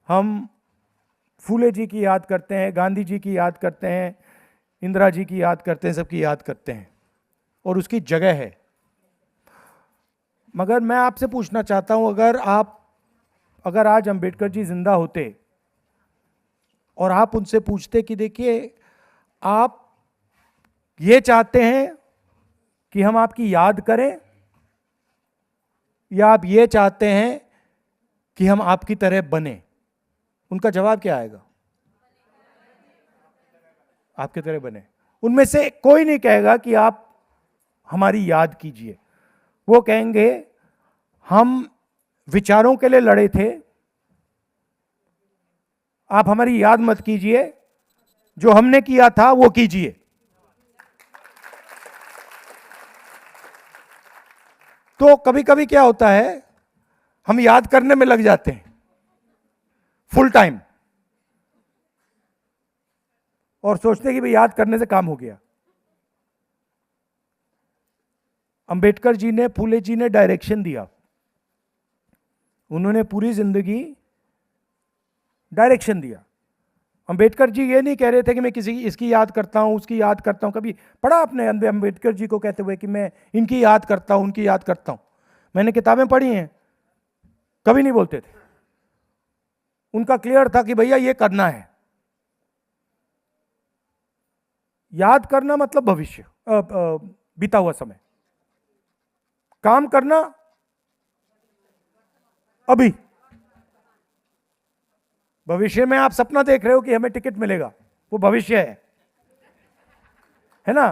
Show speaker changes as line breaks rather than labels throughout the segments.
हम फूले जी की याद करते हैं, गांधी जी की याद करते हैं, इंदिरा जी की याद करते हैं, सबकी याद करते हैं और उसकी जगह है। मगर मैं आपसे पूछना चाहता हूं, अगर आज अंबेडकर जी जिंदा होते और आप उनसे पूछते कि देखिए आप ये चाहते हैं कि हम आपकी याद करें या आप ये चाहते हैं कि हम आपकी तरह बने, उनका जवाब क्या आएगा? आपकी तरह बने। उनमें से कोई नहीं कहेगा कि आप हमारी याद कीजिए, वो कहेंगे हम विचारों के लिए लड़े थे, आप हमारी याद मत कीजिए, जो हमने किया था वो कीजिए। तो कभी कभी क्या होता है, हम याद करने में लग जाते हैं फुल टाइम और सोचते हैं कि भाई याद करने से काम हो गया। अंबेडकर जी ने, फूले जी ने डायरेक्शन दिया, उन्होंने पूरी जिंदगी डायरेक्शन दिया। अंबेडकर जी ये नहीं कह रहे थे कि मैं किसी इसकी याद करता हूं, उसकी याद करता हूं। कभी पढ़ा आपने अंबेडकर जी को कहते हुए कि मैं इनकी याद करता हूं, उनकी याद करता हूं? मैंने किताबें पढ़ी हैं, कभी नहीं बोलते थे। उनका क्लियर था कि भैया ये करना है। याद करना मतलब भविष्य, बीता हुआ समय। काम करना अभी। भविष्य में आप सपना देख रहे हो कि हमें टिकट मिलेगा, वो भविष्य है ना?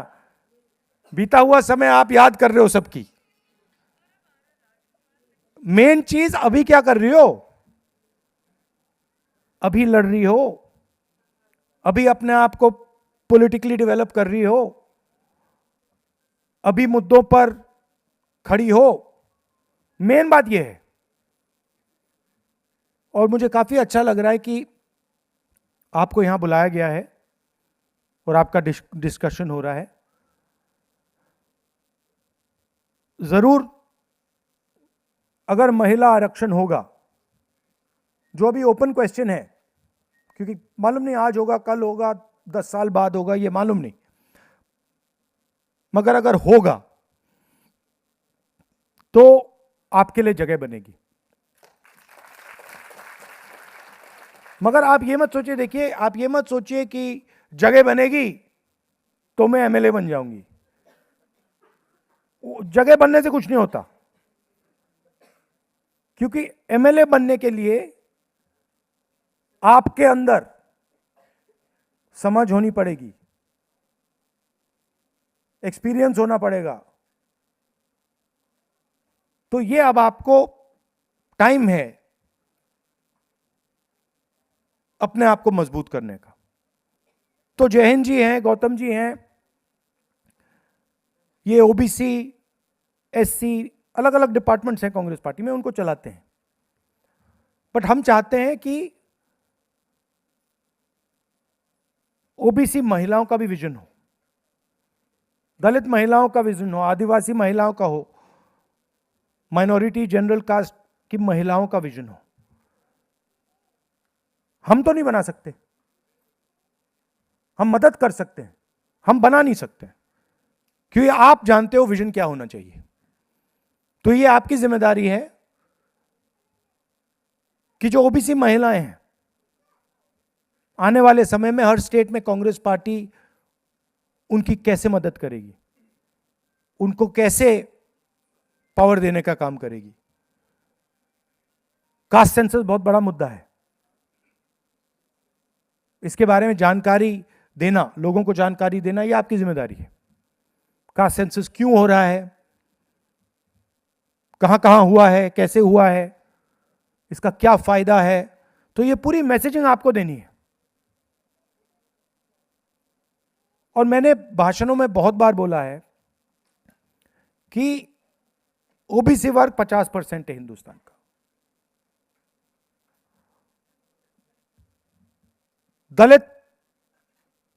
बीता हुआ समय आप याद कर रहे हो सबकी। मेन चीज अभी क्या कर रही हो? अभी लड़ रही हो, अभी अपने आप को पॉलिटिकली डेवलप कर रही हो, अभी मुद्दों पर खड़ी हो। मेन बात यह है। और मुझे काफी अच्छा लग रहा है कि आपको यहां बुलाया गया है और आपका डिस्कशन हो रहा है। जरूर अगर महिला आरक्षण होगा, जो अभी ओपन क्वेश्चन है, क्योंकि मालूम नहीं आज होगा, कल होगा, 10 साल बाद होगा, ये मालूम नहीं, मगर अगर होगा तो आपके लिए जगह बनेगी। मगर आप ये मत सोचिए, देखिए आप ये मत सोचिए कि जगह बनेगी तो मैं एमएलए बन जाऊंगी। जगह बनने से कुछ नहीं होता, क्योंकि एमएलए बनने के लिए आपके अंदर समझ होनी पड़ेगी, एक्सपीरियंस होना पड़ेगा। तो ये अब आपको टाइम है अपने आप को मजबूत करने का। तो जयहिंद जी हैं, गौतम जी हैं, ये ओबीसी, एससी, अलग अलग डिपार्टमेंट्स हैं कांग्रेस पार्टी में, उनको चलाते हैं। बट हम चाहते हैं कि ओबीसी महिलाओं का भी विजन हो, दलित महिलाओं का विजन हो, आदिवासी महिलाओं का हो, माइनॉरिटी जनरल कास्ट की महिलाओं का विजन हो। हम तो नहीं बना सकते, हम मदद कर सकते हैं, हम बना नहीं सकते, क्योंकि आप जानते हो विजन क्या होना चाहिए। तो ये आपकी जिम्मेदारी है कि जो ओबीसी महिलाएं हैं, आने वाले समय में हर स्टेट में कांग्रेस पार्टी उनकी कैसे मदद करेगी, उनको कैसे पावर देने का काम करेगी। कास्ट सेंसस बहुत बड़ा मुद्दा है, इसके बारे में जानकारी देना, लोगों को जानकारी देना, यह आपकी जिम्मेदारी है। कास्ट सेंसस क्यों हो रहा है, कहां कहां हुआ है, कैसे हुआ है, इसका क्या फायदा है, तो यह पूरी मैसेजिंग आपको देनी है। और मैंने भाषणों में बहुत बार बोला है कि ओबीसी वर्ग 50% है हिंदुस्तान का, दलित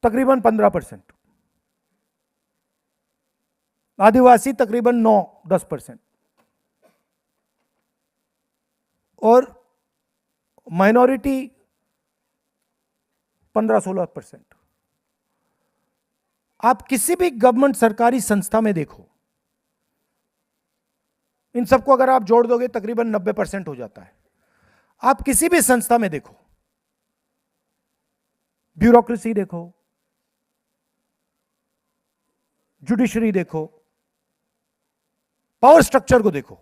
तकरीबन 15%, आदिवासी तकरीबन 9-10%, और माइनॉरिटी 15-16%। आप किसी भी गवर्नमेंट सरकारी संस्था में देखो, इन सबको अगर आप जोड़ दोगे तकरीबन 90% हो जाता है। आप किसी भी संस्था में देखो, ब्यूरोक्रेसी देखो, जुडिशरी देखो, पावर स्ट्रक्चर को देखो,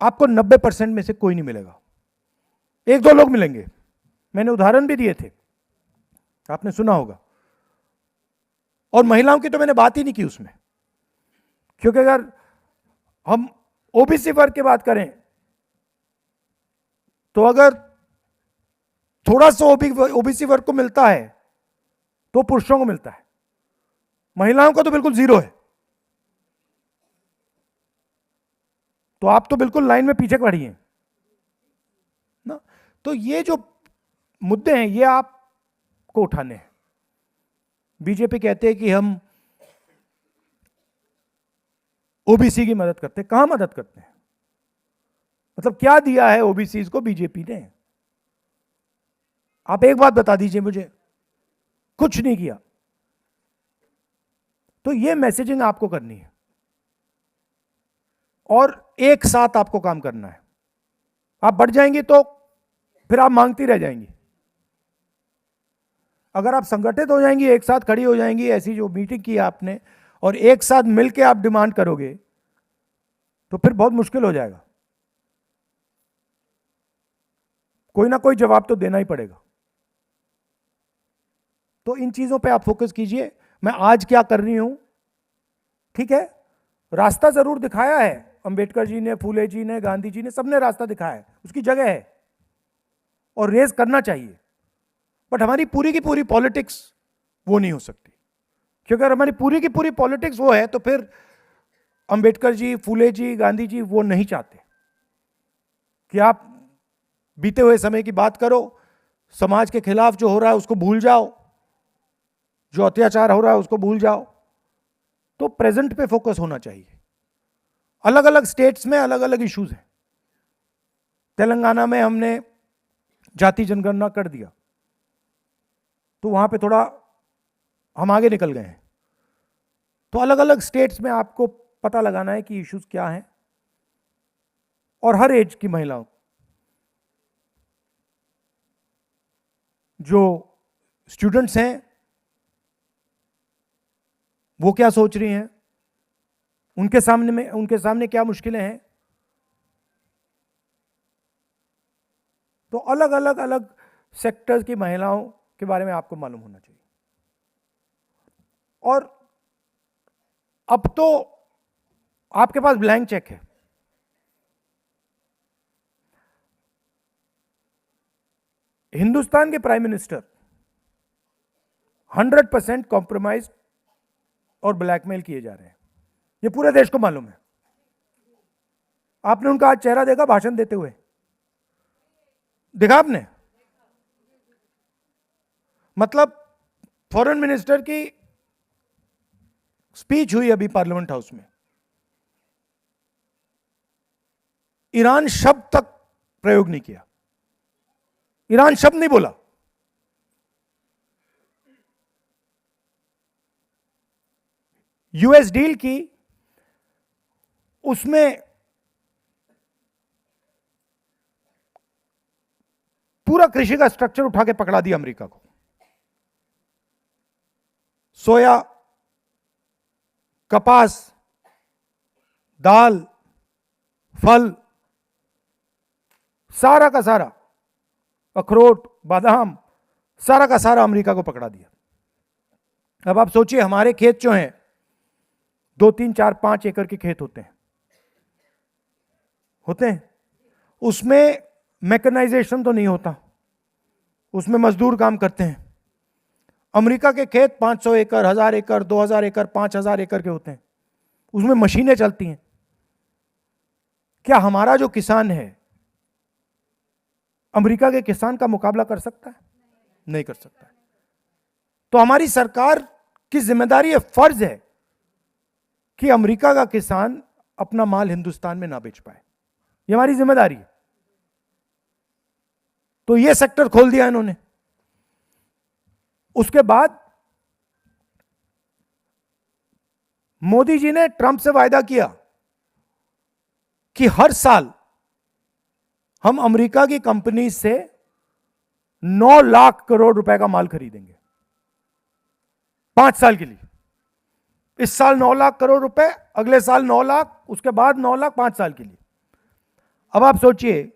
आपको 90% में से कोई नहीं मिलेगा। एक दो लोग मिलेंगे, मैंने उदाहरण भी दिए थे, आपने सुना होगा। और महिलाओं की तो मैंने बात ही नहीं की उसमें, क्योंकि अगर हम ओबीसी वर्ग की बात करें तो अगर थोड़ा सा ओबीसी वर्ग को मिलता है तो पुरुषों को मिलता है, महिलाओं को तो बिल्कुल जीरो है। तो आप तो बिल्कुल लाइन में पीछे खड़ी हैं ना। तो ये जो मुद्दे हैं ये आपको उठाने हैं। बीजेपी कहते हैं कि हम ओबीसी की मदद करते हैं। कहां मदद करते हैं? मतलब क्या दिया है ओबीसी को बीजेपी ने? आप एक बात बता दीजिए मुझे। कुछ नहीं किया। तो ये मैसेजिंग आपको करनी है और एक साथ आपको काम करना है। आप बढ़ जाएंगे तो फिर आप मांगती रह जाएंगी। अगर आप संगठित हो जाएंगी, एक साथ खड़ी हो जाएंगी, ऐसी जो मीटिंग की आपने, और एक साथ मिलकर आप डिमांड करोगे तो फिर बहुत मुश्किल हो जाएगा। कोई ना कोई जवाब तो देना ही पड़ेगा। तो इन चीजों पे आप फोकस कीजिए। मैं आज क्या कर रही हूं, ठीक है? रास्ता जरूर दिखाया है अंबेडकर जी ने, फूले जी ने, गांधी जी ने, सबने रास्ता दिखाया है, उसकी जगह है और रेस करना चाहिए। बट हमारी पूरी की पूरी पॉलिटिक्स वो नहीं हो सकती, क्योंकि अगर हमारी पूरी की पूरी पॉलिटिक्स वो है तो फिर अंबेडकर जी, फूले जी, गांधी जी वो नहीं चाहते कि आप बीते हुए समय की बात करो, समाज के खिलाफ जो हो रहा है उसको भूल जाओ, जो अत्याचार हो रहा है उसको भूल जाओ। तो प्रेजेंट पे फोकस होना चाहिए। अलग अलग स्टेट्स में अलग अलग इश्यूज हैं। तेलंगाना में हमने जाति जनगणना कर दिया तो वहां पे थोड़ा हम आगे निकल गए हैं। तो अलग अलग स्टेट्स में आपको पता लगाना है कि इश्यूज क्या हैं, और हर एज की महिलाओं, जो स्टूडेंट्स हैं वो क्या सोच रही हैं, उनके सामने क्या मुश्किलें हैं। तो अलग अलग अलग सेक्टर्स की महिलाओं के बारे में आपको मालूम होना चाहिए। और अब तो आपके पास ब्लैंक चेक है। हिंदुस्तान के प्राइम मिनिस्टर 100% कॉम्प्रोमाइज और ब्लैकमेल किए जा रहे हैं, ये पूरे देश को मालूम है। आपने उनका आज चेहरा देखा भाषण देते हुए? देखा आपने? मतलब फॉरेन मिनिस्टर की स्पीच हुई अभी पार्लियामेंट हाउस में, ईरान शब्द तक प्रयोग नहीं किया, ईरान शब्द नहीं बोला। यूएस डील की, उसमें पूरा कृषि का स्ट्रक्चर उठा के पकड़ा दिया अमेरिका को। सोया, कपास, दाल, फल, सारा का सारा, अखरोट, बादाम, सारा का सारा अमेरिका को पकड़ा दिया। अब आप सोचिए, हमारे खेत जो हैं 2, 3, 4, 5 एकड़ के खेत होते हैं, उसमें मैकेनाइजेशन तो नहीं होता, उसमें मजदूर काम करते हैं। अमेरिका के खेत 500 एकड़, 1000 एकड़, 2000 एकड़, 5000 एकड़ के होते हैं, उसमें मशीनें चलती हैं। क्या हमारा जो किसान है अमेरिका के किसान का मुकाबला कर सकता है? नहीं कर सकता है। तो हमारी सरकार की जिम्मेदारी है, फर्ज है कि अमेरिका का किसान अपना माल हिंदुस्तान में ना बेच पाए। ये हमारी जिम्मेदारी है। तो ये सेक्टर खोल दिया इन्होंने। उसके बाद मोदी जी ने ट्रंप से वायदा किया कि हर साल हम अमेरिका की कंपनी से 9 लाख करोड़ रुपए का माल खरीदेंगे 5 साल के लिए। इस साल 9 लाख करोड़ रुपए, अगले साल 9 लाख, उसके बाद 9 लाख, 5 साल के लिए। अब आप सोचिए,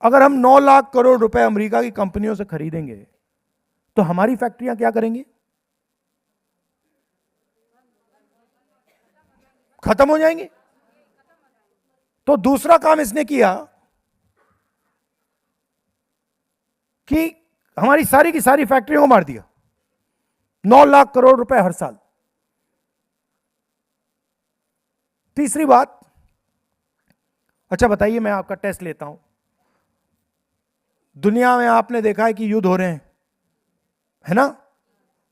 अगर हम 9 लाख करोड़ रुपए अमेरिका की कंपनियों से खरीदेंगे तो हमारी फैक्ट्रियां क्या करेंगी? खत्म हो जाएंगी। तो दूसरा काम इसने किया कि हमारी सारी की सारी फैक्ट्रियों को मार दिया। 9 लाख करोड़ रुपए हर साल। तीसरी बात, अच्छा बताइए, मैं आपका टेस्ट लेता हूं। दुनिया में आपने देखा है कि युद्ध हो रहे हैं, है ना?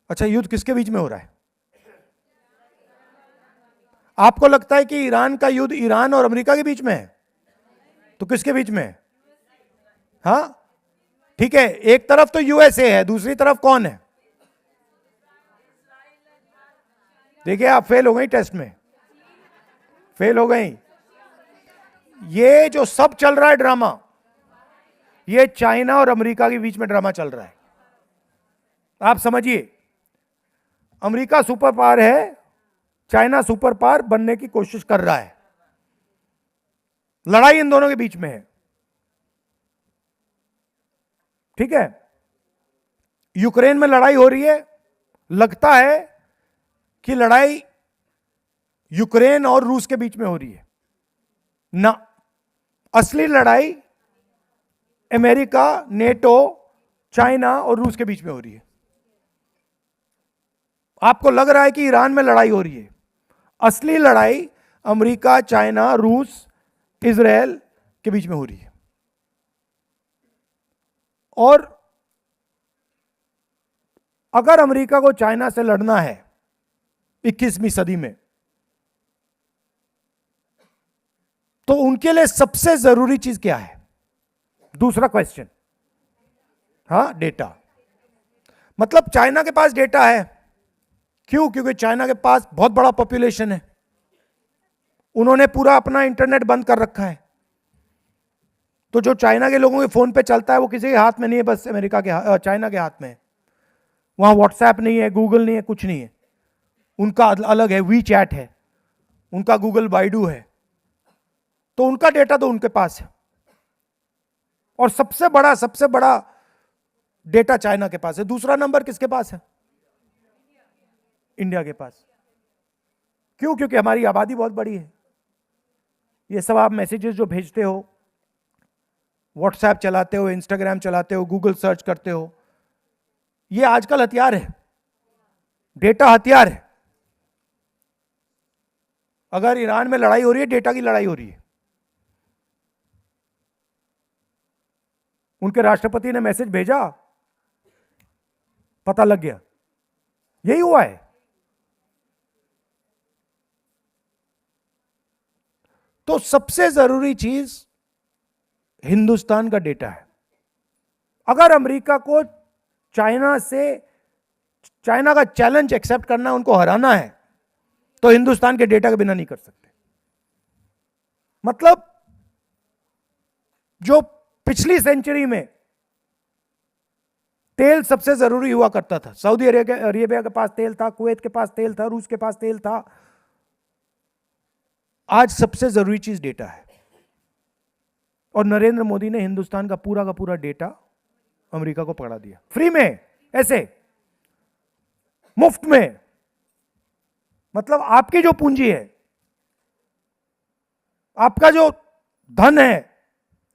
अच्छा, युद्ध किसके बीच में हो रहा है? आपको लगता है कि ईरान का युद्ध ईरान और अमेरिका के बीच में है? तो किसके बीच में है? हाँ, ठीक है, एक तरफ तो यूएसए है, दूसरी तरफ कौन है? देखिए, आप फेल हो गई टेस्ट में, फेल हो गई। ये जो सब चल रहा है ड्रामा, ये चाइना और अमेरिका के बीच में ड्रामा चल रहा है। आप समझिए, अमेरिका सुपर पावर है, चाइना सुपर पावर बनने की कोशिश कर रहा है। लड़ाई इन दोनों के बीच में है, ठीक है? यूक्रेन में लड़ाई हो रही है। लगता है कि लड़ाई यूक्रेन और रूस के बीच में हो रही है ना, असली लड़ाई अमेरिका, नेटो, चाइना और रूस के बीच में हो रही है। आपको लग रहा है कि ईरान में लड़ाई हो रही है, असली लड़ाई अमेरिका, चाइना, रूस, इजराइल के बीच में हो रही है। और अगर अमेरिका को चाइना से लड़ना है 21वीं सदी में, तो उनके लिए सबसे जरूरी चीज क्या है? दूसरा क्वेश्चन, हाँ, डेटा। मतलब चाइना के पास डेटा है। क्यों? क्योंकि चाइना के पास बहुत बड़ा पॉपुलेशन है। उन्होंने पूरा अपना इंटरनेट बंद कर रखा है। तो जो चाइना के लोगों के फोन पे चलता है वो किसी के हाथ में नहीं है, बस अमेरिका के, चाइना के हाथ में है। वहां व्हाट्सएप नहीं है, गूगल नहीं है, कुछ नहीं है। उनका अलग है, वी चैट है, उनका गूगल बाइडू है। तो उनका डेटा तो उनके पास है। और सबसे बड़ा डेटा चाइना के पास है। दूसरा नंबर किसके पास है? इंडिया के पास। क्यों? क्योंकि हमारी आबादी बहुत बड़ी है। ये सब आप मैसेजेस जो भेजते हो, व्हाट्सएप चलाते हो, इंस्टाग्राम चलाते हो, गूगल सर्च करते हो, ये आजकल हथियार है, डेटा हथियार है। अगर ईरान में लड़ाई हो रही है, डेटा की लड़ाई हो रही है। उनके राष्ट्रपति ने मैसेज भेजा, पता लग गया। यही हुआ है। तो सबसे जरूरी चीज हिंदुस्तान का डेटा है। अगर अमेरिका को चाइना का चैलेंज एक्सेप्ट करना है, उनको हराना है, तो हिंदुस्तान के डेटा के बिना नहीं कर सकते। मतलब जो पिछली सेंचुरी में तेल सबसे जरूरी हुआ करता था, सऊदी अरेबिया के पास तेल था, कुवैत के पास तेल था, रूस के पास तेल था, आज सबसे जरूरी चीज डेटा है। और नरेंद्र मोदी ने हिंदुस्तान का पूरा डेटा अमेरिका को पकड़ा दिया, फ्री में, ऐसे मुफ्त में। मतलब आपकी जो पूंजी है, आपका जो धन है,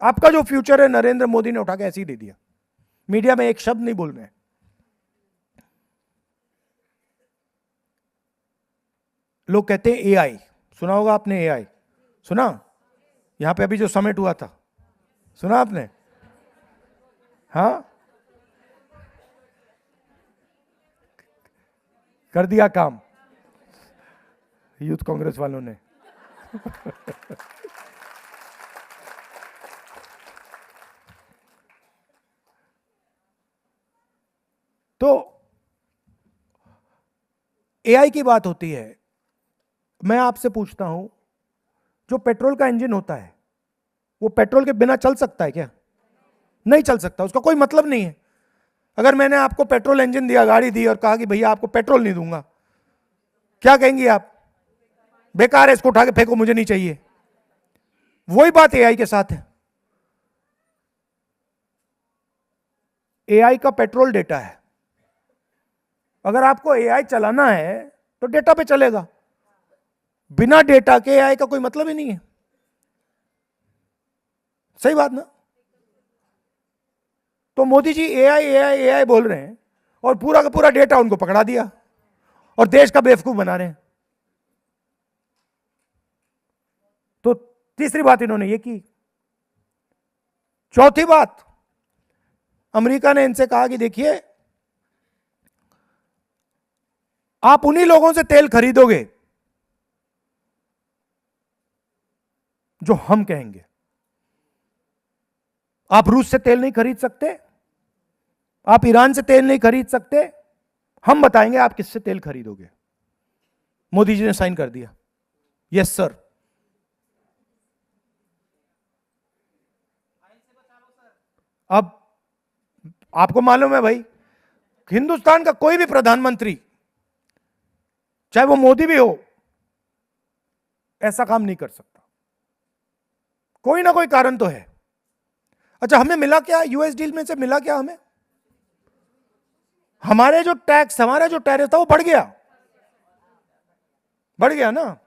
आपका जो फ्यूचर है, नरेंद्र मोदी ने उठा के ऐसे ही दे दिया। मीडिया में एक शब्द नहीं बोल रहे। लोग कहते हैं एआई, सुना होगा आपने, एआई सुना? यहां पे अभी जो समिट हुआ था, सुना आपने? हाँ, कर दिया काम यूथ कांग्रेस वालों ने। तो एआई की बात होती है, मैं आपसे पूछता हूं, जो पेट्रोल का इंजन होता है वो पेट्रोल के बिना चल सकता है क्या? नहीं चल सकता, उसका कोई मतलब नहीं है। अगर मैंने आपको पेट्रोल इंजन दिया, गाड़ी दी और कहा कि भैया आपको पेट्रोल नहीं दूंगा, क्या कहेंगे आप? बेकार है, इसको उठा के फेंको, मुझे नहीं चाहिए। वही बात एआई के साथ है। एआई का पेट्रोल डेटा है। अगर आपको एआई चलाना है तो डेटा पे चलेगा, बिना डेटा के एआई का कोई मतलब ही नहीं है। सही बात ना? तो Modi ji AI AI AI बोल रहे हैं और पूरा का पूरा डेटा उनको पकड़ा दिया और देश का बेवकूफ बना रहे हैं। तो तीसरी बात इन्होंने ये की। चौथी बात, अमेरिका ने इनसे कहा कि देखिए, आप उन्हीं लोगों से तेल खरीदोगे जो हम कहेंगे। आप रूस से तेल नहीं खरीद सकते, आप ईरान से तेल नहीं खरीद सकते, हम बताएंगे आप किससे तेल खरीदोगे। मोदी जी ने साइन कर दिया, यस सर। अब आपको मालूम है भाई, हिंदुस्तान का कोई भी प्रधानमंत्री, चाहे वो मोदी भी हो, ऐसा काम नहीं कर सकता। कोई ना कोई कारण तो है। अच्छा, हमें मिला क्या यूएस डील में से? मिला क्या हमें? हमारे जो टैक्स, हमारा जो टैरिफ था वो बढ़ गया, बढ़ गया ना।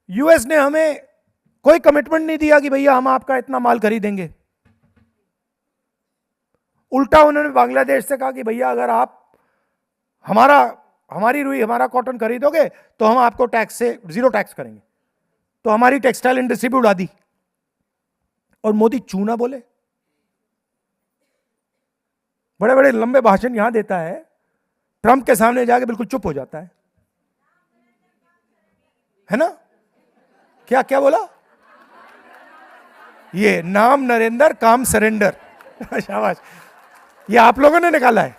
यूएस ने हमें कोई कमिटमेंट नहीं दिया कि भैया हम आपका इतना माल खरीदेंगे। उल्टा उन्होंने बांग्लादेश से कहा कि भैया अगर आप हमारी रुई, हमारा कॉटन खरीदोगे तो हम आपको टैक्स से जीरो टैक्स करेंगे। तो हमारी टेक्सटाइल इंडस्ट्री भी उड़ा दी। और मोदी चूना बोले, बड़े बड़े लंबे भाषण यहां देता है, ट्रंप के सामने जाके बिल्कुल चुप हो जाता है ना? क्या क्या बोला? ये नाम नरेंद्र, काम सरेंडर। शाबाश, ये आप लोगों ने निकाला है।